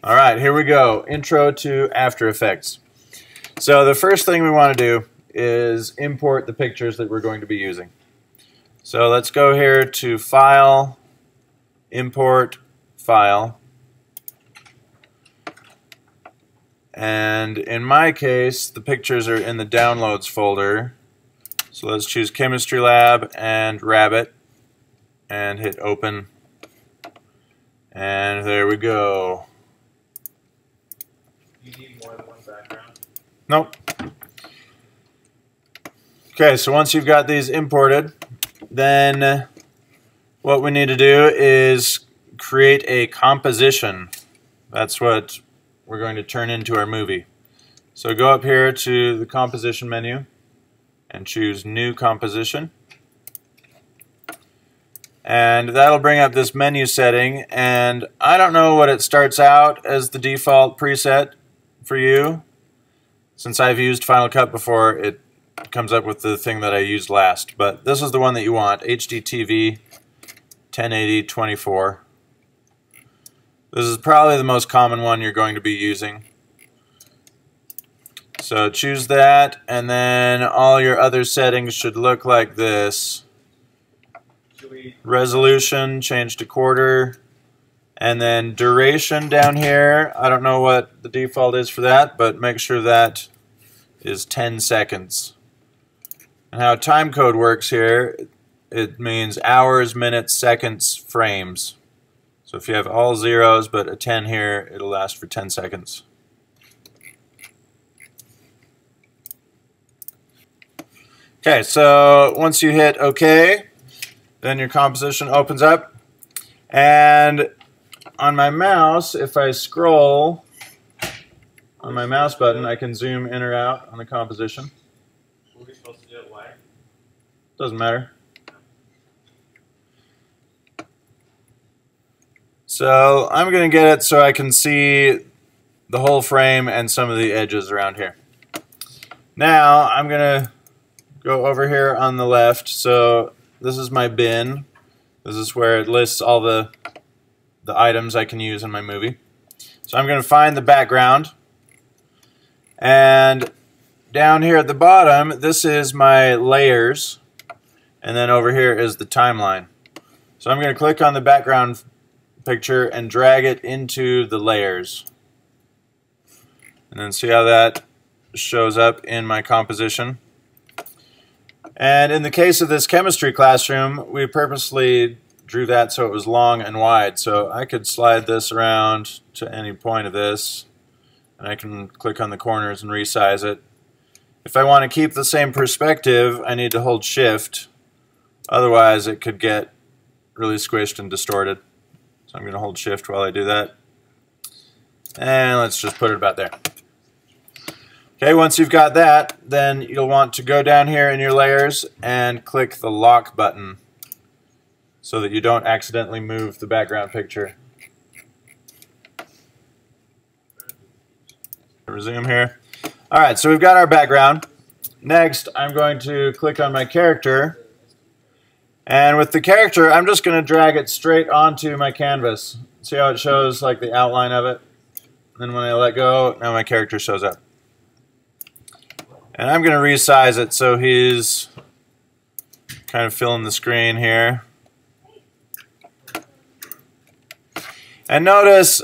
All right, here we go. Intro to After Effects. So the first thing we want to do is import the pictures that we're going to be using. So let's go here to File, Import, File. And in my case, the pictures are in the Downloads folder. So let's choose Chemistry Lab and Rabbit and hit Open. And there we go. You need more than one background? Nope. Okay, so once you've got these imported, then what we need to do is create a composition. That's what we're going to turn into our movie. So go up here to the composition menu and choose New Composition. And that'll bring up this menu setting, and I don't know what it starts out as the default preset for you. Since I've used Final Cut before, it comes up with the thing that I used last, but this is the one that you want, HDTV 1080-24. This is probably the most common one you're going to be using. So choose that, and then all your other settings should look like this. Resolution, change to quarter, and then duration down here. I don't know what the default is for that, but make sure that is 10 seconds. And how time code works here, it means hours, minutes, seconds, frames. So if you have all zeros but a 10 here, it'll last for 10 seconds. Okay, so once you hit OK, then your composition opens up, and on my mouse, if I scroll on my mouse button, I can zoom in or out on the composition. Were we supposed to do it wide? Doesn't matter. So I'm going to get it so I can see the whole frame and some of the edges around here. Now I'm going to go over here on the left. So this is my bin. This is where it lists all the items I can use in my movie. So I'm going to find the background. And down here at the bottom, this is my layers. And then over here is the timeline. So I'm going to click on the background picture and drag it into the layers. And then see how that shows up in my composition. And in the case of this chemistry classroom, we purposely drew that so it was long and wide. So I could slide this around to any point of this, and I can click on the corners and resize it. If I want to keep the same perspective, I need to hold Shift. Otherwise, it could get really squished and distorted. So I'm going to hold Shift while I do that. And let's just put it about there. Okay, once you've got that, then you'll want to go down here in your layers and click the lock button so that you don't accidentally move the background picture. Resume here. Alright, so we've got our background. Next, I'm going to click on my character. And with the character, I'm just going to drag it straight onto my canvas. See how it shows like the outline of it? And then when I let go, now my character shows up. And I'm going to resize it so he's kind of filling the screen here. And notice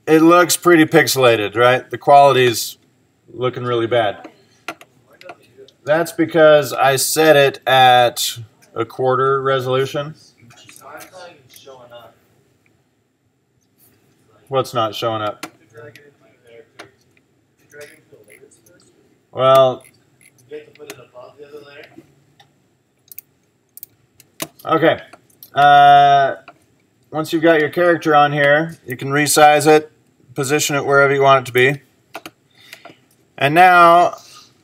it looks pretty pixelated, right? The quality's looking really bad. That's because I set it at a quarter resolution. What's not showing up? Well, You have to put it above the other layer? okay. Once you've got your character on here, you can resize it, position it wherever you want it to be. And now,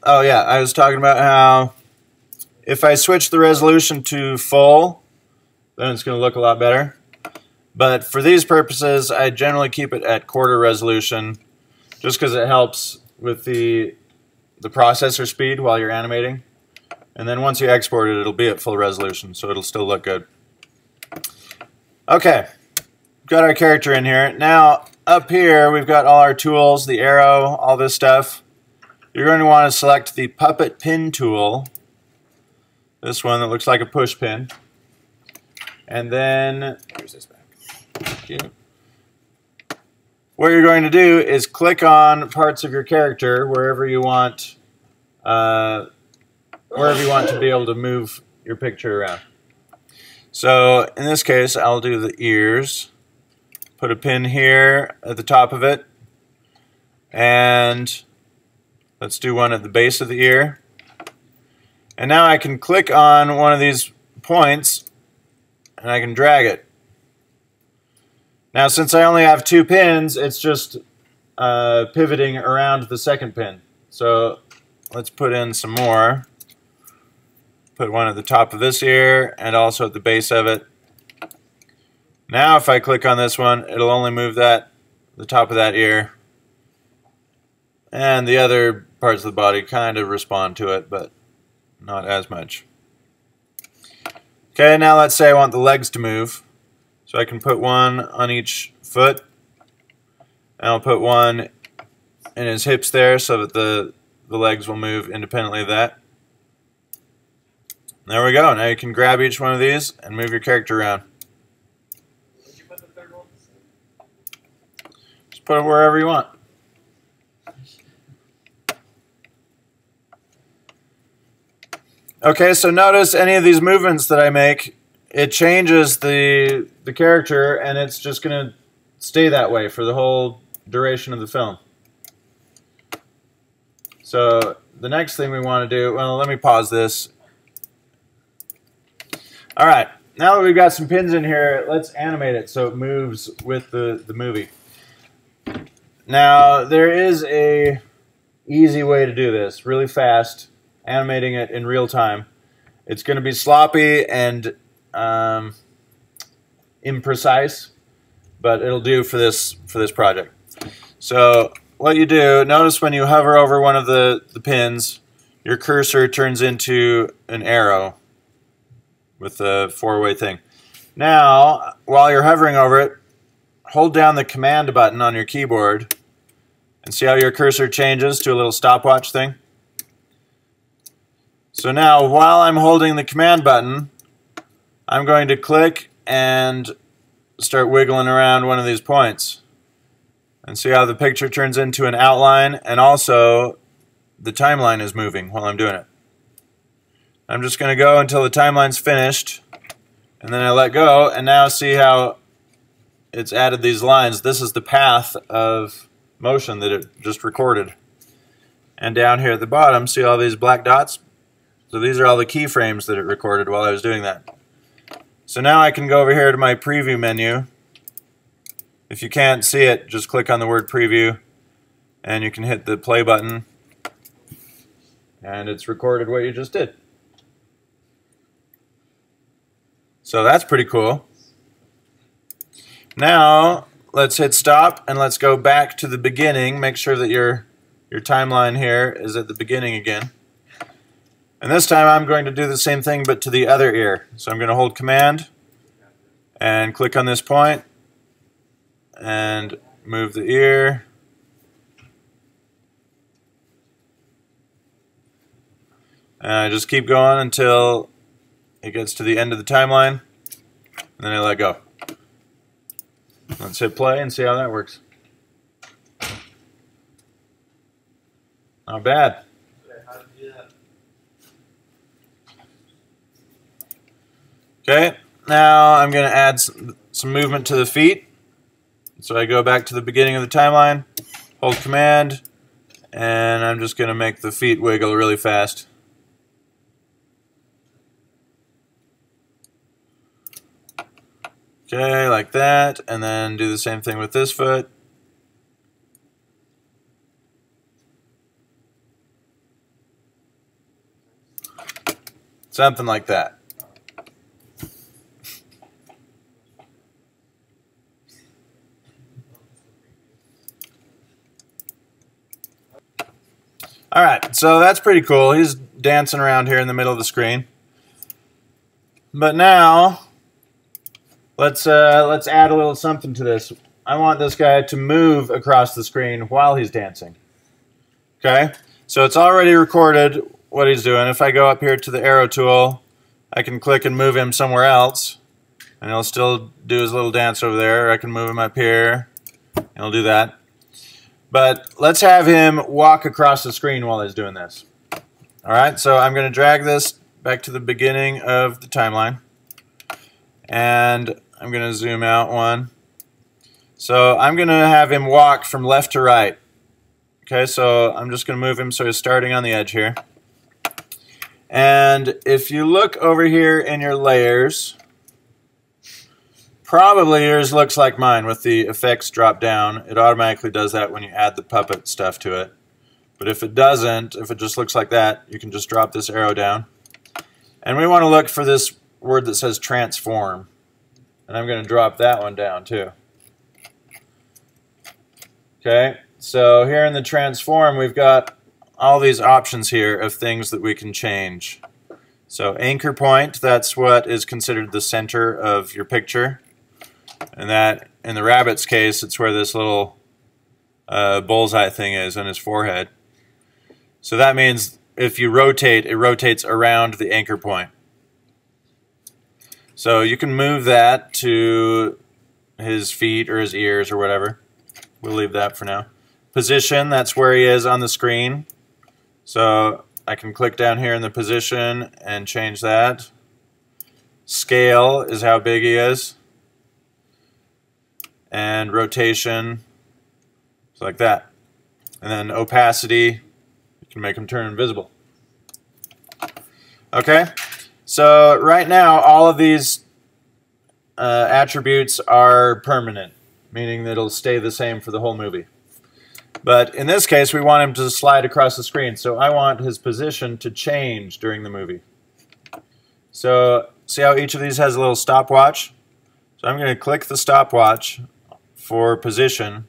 oh yeah, I was talking about how if I switch the resolution to full, then it's going to look a lot better. But for these purposes, I generally keep it at quarter resolution just because it helps with the processor speed while you're animating. And then once you export it, it'll be at full resolution, so it'll still look good. Okay, got our character in here. Now, up here, we've got all our tools, the arrow, all this stuff. You're going to want to select the puppet pin tool. This one that looks like a push pin. And then, here's this back. Thank you. What you're going to do is click on parts of your character wherever you want to be able to move your picture around. So in this case, I'll do the ears. Put a pin here at the top of it, and let's do one at the base of the ear. And now I can click on one of these points and I can drag it. Now since I only have 2 pins, it's just pivoting around the second pin. So let's put in some more. Put one at the top of this ear and also at the base of it. Now if I click on this one, it'll only move the top of that ear. And the other parts of the body kind of respond to it, but not as much. Okay, now let's say I want the legs to move. So I can put one on each foot. And I'll put one in his hips there so that the legs will move independently of that. There we go. Now you can grab each one of these and move your character around. Where'd you put the third one? Just put it wherever you want. Okay, so notice any of these movements that I make, it changes the character, and it's just going to stay that way for the whole duration of the film. So the next thing we want to do, well, let me pause this. All right, now that we've got some pins in here, let's animate it so it moves with the movie. Now, there is a easy way to do this, really fast, animating it in real time. It's going to be sloppy and imprecise, but it'll do for this project. So what you do, notice when you hover over one of the pins, your cursor turns into an arrow with the 4-way thing. Now, while you're hovering over it, hold down the command button on your keyboard and see how your cursor changes to a little stopwatch thing. So now, while I'm holding the command button, I'm going to click and start wiggling around one of these points. And see how the picture turns into an outline, and also the timeline is moving while I'm doing it. I'm just going to go until the timeline's finished, and then I let go, and now see how it's added these lines. This is the path of motion that it just recorded. And down here at the bottom, see all these black dots? So these are all the keyframes that it recorded while I was doing that. So now I can go over here to my preview menu. If you can't see it, just click on the word preview, and you can hit the play button, and it's recorded what you just did. So that's pretty cool. Now let's hit stop and let's go back to the beginning. Make sure that your timeline here is at the beginning again. And this time I'm going to do the same thing but to the other ear. So I'm going to hold command and click on this point and move the ear. And I just keep going until it gets to the end of the timeline, and then I let go. Let's hit play and see how that works. Not bad. Okay, how did you do that? Okay, now I'm going to add some movement to the feet. So I go back to the beginning of the timeline, hold command, and I'm just going to make the feet wiggle really fast. Okay, like that, and then do the same thing with this foot. Something like that. Alright, so that's pretty cool. He's dancing around here in the middle of the screen. But now, let's add a little something to this. I want this guy to move across the screen while he's dancing. Okay, so it's already recorded what he's doing. If I go up here to the arrow tool, I can click and move him somewhere else, and he'll still do his little dance over there. I can move him up here, and he'll do that. But let's have him walk across the screen while he's doing this. All right, so I'm going to drag this back to the beginning of the timeline, and I'm going to zoom out one. So I'm going to have him walk from left to right. Okay, so I'm just going to move him so he's starting on the edge here. And if you look over here in your layers, probably yours looks like mine with the effects drop down. It automatically does that when you add the puppet stuff to it. But if it doesn't, if it just looks like that, you can just drop this arrow down. And we want to look for this word that says transform. And I'm going to drop that one down too. Okay, so here in the transform, we've got all these options here of things that we can change. So anchor point, that's what is considered the center of your picture. And that, in the rabbit's case, it's where this little bullseye thing is on his forehead. So that means if you rotate, it rotates around the anchor point. So you can move that to his feet or his ears or whatever. We'll leave that for now. Position, that's where he is on the screen. So I can click down here in the position and change that. Scale is how big he is. And rotation, like that. And then opacity, you can make him turn invisible. Okay, so right now all of these attributes are permanent, meaning that it'll stay the same for the whole movie. But in this case, we want him to slide across the screen, so I want his position to change during the movie. So see how each of these has a little stopwatch? So I'm going to click the stopwatch for position,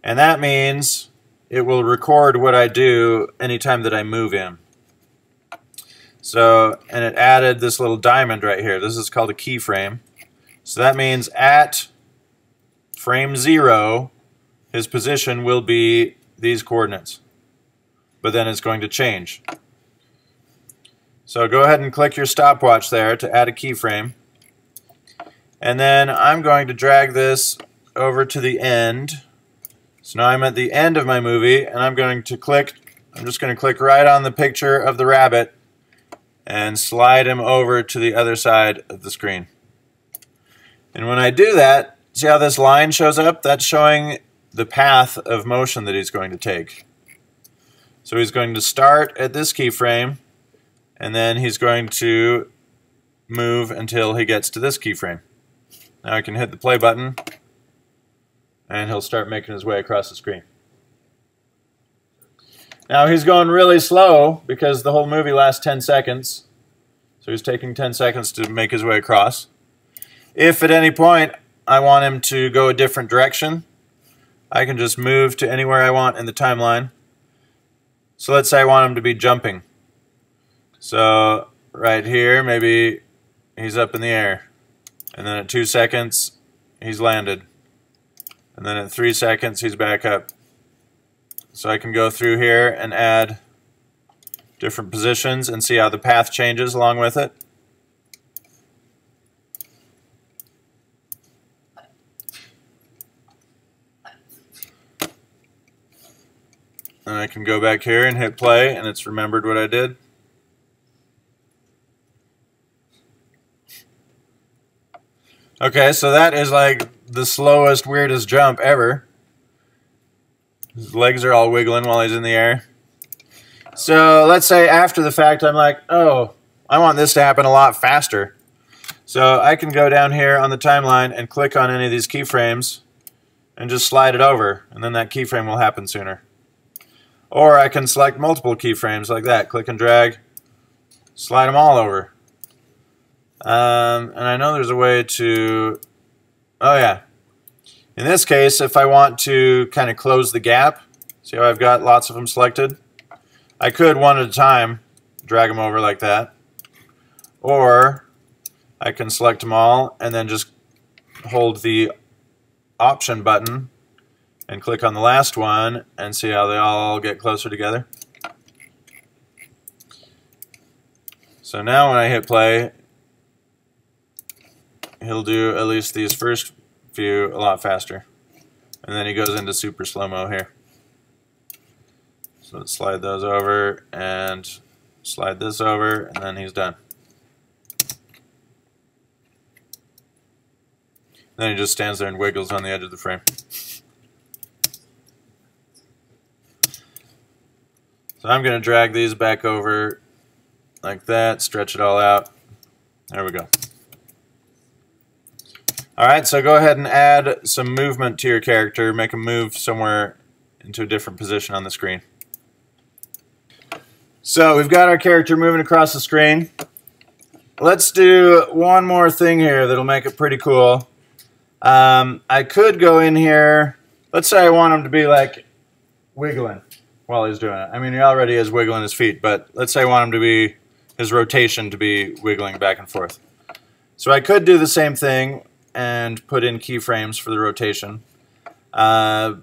and that means it will record what I do anytime that I move him. So, and it added this little diamond right here. This is called a keyframe. So that means at frame 0, his position will be these coordinates. But then it's going to change. So go ahead and click your stopwatch there to add a keyframe. And then I'm going to drag this over to the end. So now I'm at the end of my movie, and I'm just going to click right on the picture of the rabbit and slide him over to the other side of the screen. And when I do that, see how this line shows up? That's showing the path of motion that he's going to take. So he's going to start at this keyframe, and then he's going to move until he gets to this keyframe. Now I can hit the play button, and he'll start making his way across the screen. Now he's going really slow because the whole movie lasts 10 seconds. So he's taking 10 seconds to make his way across. If at any point I want him to go a different direction, I can just move to anywhere I want in the timeline. So let's say I want him to be jumping. So right here, maybe he's up in the air. And then at 2 seconds, he's landed. And then at 3 seconds, he's back up. So I can go through here and add different positions and see how the path changes along with it. And I can go back here and hit play, and it's remembered what I did. Okay, so that is like the slowest, weirdest jump ever. His legs are all wiggling while he's in the air. So let's say after the fact I'm like, oh, I want this to happen a lot faster. So I can go down here on the timeline and click on any of these keyframes and just slide it over, and then that keyframe will happen sooner. Or I can select multiple keyframes like that, click and drag, slide them all over. And I know there's a way to, oh yeah. In this case, if I want to kind of close the gap, see how I've got lots of them selected? I could one at a time drag them over like that. Or I can select them all and then just hold the Option button and click on the last one and see how they all get closer together. So now when I hit play, he'll do at least these first few a lot faster. And then he goes into super slow-mo here. So let's slide those over and slide this over, and then he's done. Then he just stands there and wiggles on the edge of the frame. So I'm going to drag these back over like that, stretch it all out. There we go. Alright, so go ahead and add some movement to your character. Make him move somewhere into a different position on the screen. So we've got our character moving across the screen. Let's do one more thing here that'll make it pretty cool. I could go in here, let's say I want him to be like wiggling while he's doing it. I mean, he already is wiggling his feet, but let's say I want him to be, his rotation to be wiggling back and forth. So I could do the same thing and put in keyframes for the rotation, but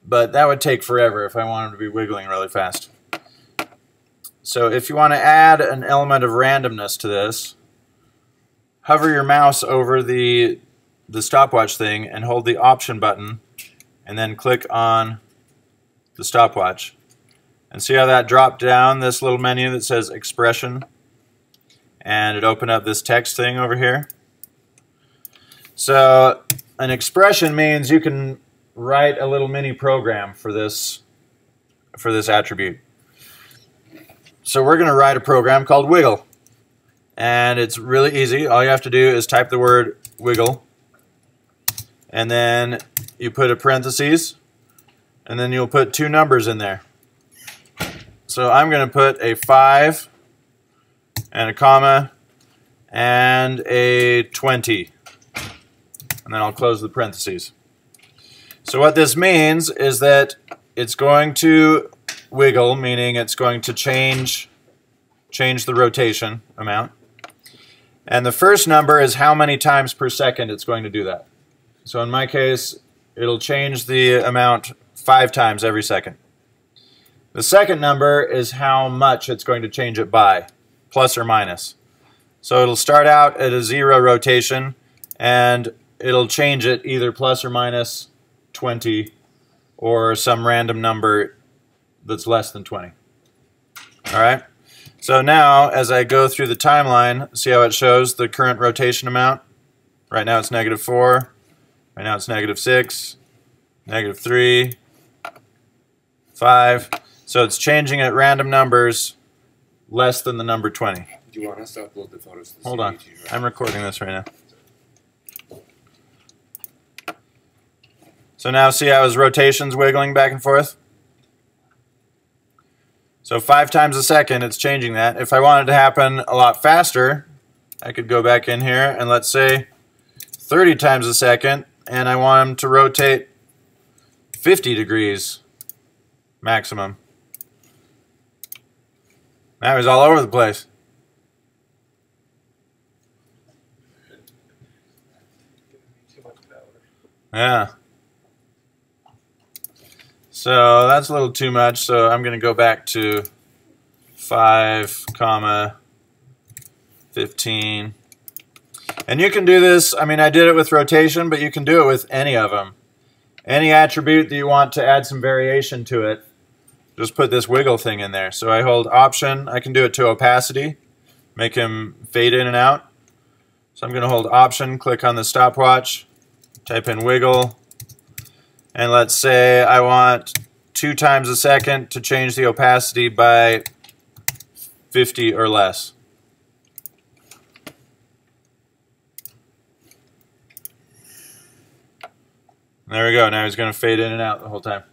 that would take forever if I want him to be wiggling really fast. So if you want to add an element of randomness to this, hover your mouse over the stopwatch thing and hold the Option button and then click on the stopwatch. And see how that dropped down this little menu that says expression, and it opened up this text thing over here. So an expression means you can write a little mini program for this attribute. So we're going to write a program called wiggle, and it's really easy. All you have to do is type the word wiggle, and then you put a parentheses, and then you'll put two numbers in there. So I'm going to put a 5 and a comma and a 20, and then I'll close the parentheses. So what this means is that it's going to wiggle, meaning it's going to change the rotation amount. And the first number is how many times per second it's going to do that. So in my case, it'll change the amount 5 times every second. The second number is how much it's going to change it by, plus or minus. So it'll start out at a 0 rotation, and it'll change it either plus or minus 20 or some random number that's less than 20. Alright, so now as I go through the timeline, see how it shows the current rotation amount? Right now it's -4, right now it's -6, -3, 5. So it's changing at random numbers less than the number 20. Do you want us to upload the photos to the Hold on, CDT, right? I'm recording this right now. So now see how his rotation's wiggling back and forth? So 5 times a second, it's changing that. If I want it to happen a lot faster, I could go back in here and let's say 30 times a second, and I want him to rotate 50 degrees maximum. Now he's all over the place. Too much power. Yeah. So that's a little too much, so I'm going to go back to 5, 15. And you can do this, I mean, I did it with rotation, but you can do it with any of them. Any attribute that you want to add some variation to it, just put this wiggle thing in there. So I hold Option, I can do it to opacity, make him fade in and out. So I'm going to hold Option, click on the stopwatch, type in wiggle, and let's say I want 2 times a second to change the opacity by 50 or less. There we go. Now he's going to fade in and out the whole time.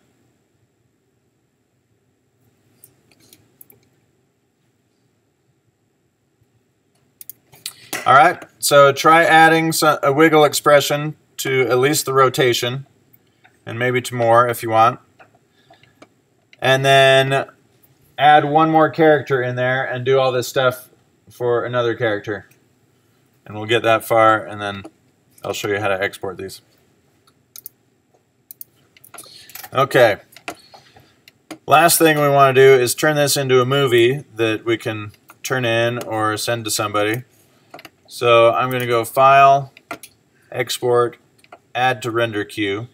Alright, so try adding a wiggle expression to at least the rotation, and maybe to more if you want. And then add one more character in there and do all this stuff for another character. And we'll get that far and then I'll show you how to export these. Okay. Last thing we want to do is turn this into a movie that we can turn in or send to somebody. So I'm going to go File, Export, Add to Render Queue.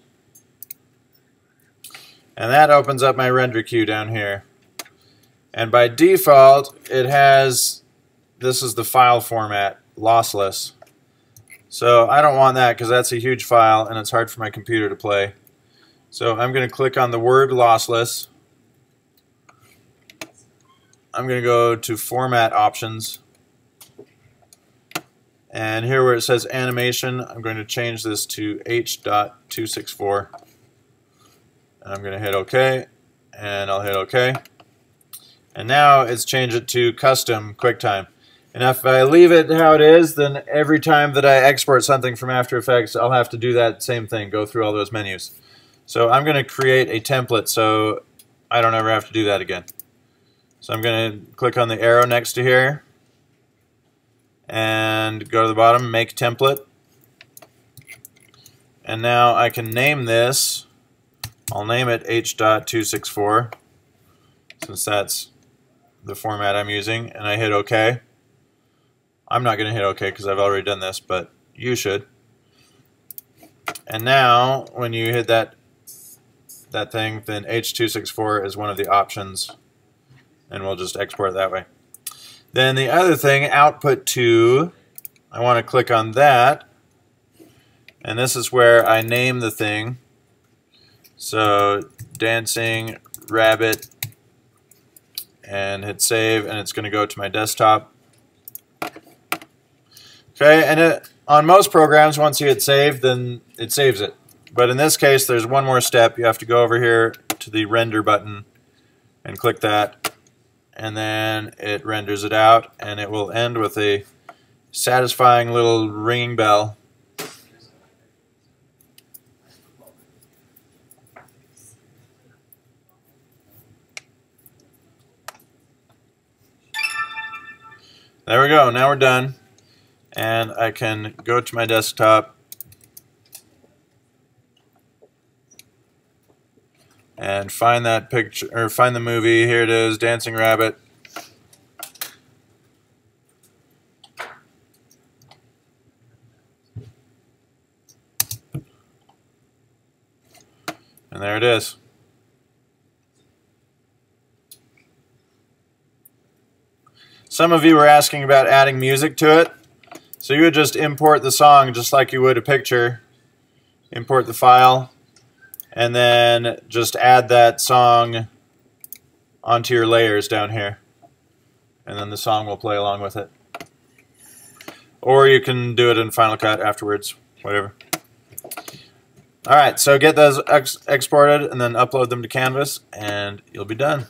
And that opens up my render queue down here. And by default, it has, this is the file format, lossless. So I don't want that because that's a huge file and it's hard for my computer to play. So I'm going to click on the word lossless. I'm going to go to Format Options. And here where it says Animation, I'm going to change this to H.264. And I'm going to hit OK, and I'll hit OK. And now it's changed it to Custom QuickTime. And if I leave it how it is, then every time that I export something from After Effects, I'll have to do that same thing, go through all those menus. So I'm going to create a template so I don't ever have to do that again. So I'm going to click on the arrow next to here and go to the bottom, Make Template. And now I can name this. I'll name it H.264 since that's the format I'm using, and I hit OK. I'm not going to hit OK because I've already done this, but you should. And now when you hit that thing, then H.264 is one of the options, and we'll just export it that way. Then the other thing, Output to, I want to click on that, and this is where I name the thing. So Dancing Rabbit, and hit save, and it's going to go to my desktop. Okay, and on most programs, once you hit save, then it saves it. But in this case, there's one more step. You have to go over here to the render button and click that, and then it renders it out, and it will end with a satisfying little ringing bell. There we go, now we're done. And I can go to my desktop and find that picture, or find the movie. Here it is, Dancing Rabbit. And there it is. Some of you were asking about adding music to it. So you would just import the song just like you would a picture. Import the file, and then just add that song onto your layers down here. And then the song will play along with it. Or you can do it in Final Cut afterwards, whatever. Alright, so get those exported and then upload them to Canvas, and you'll be done.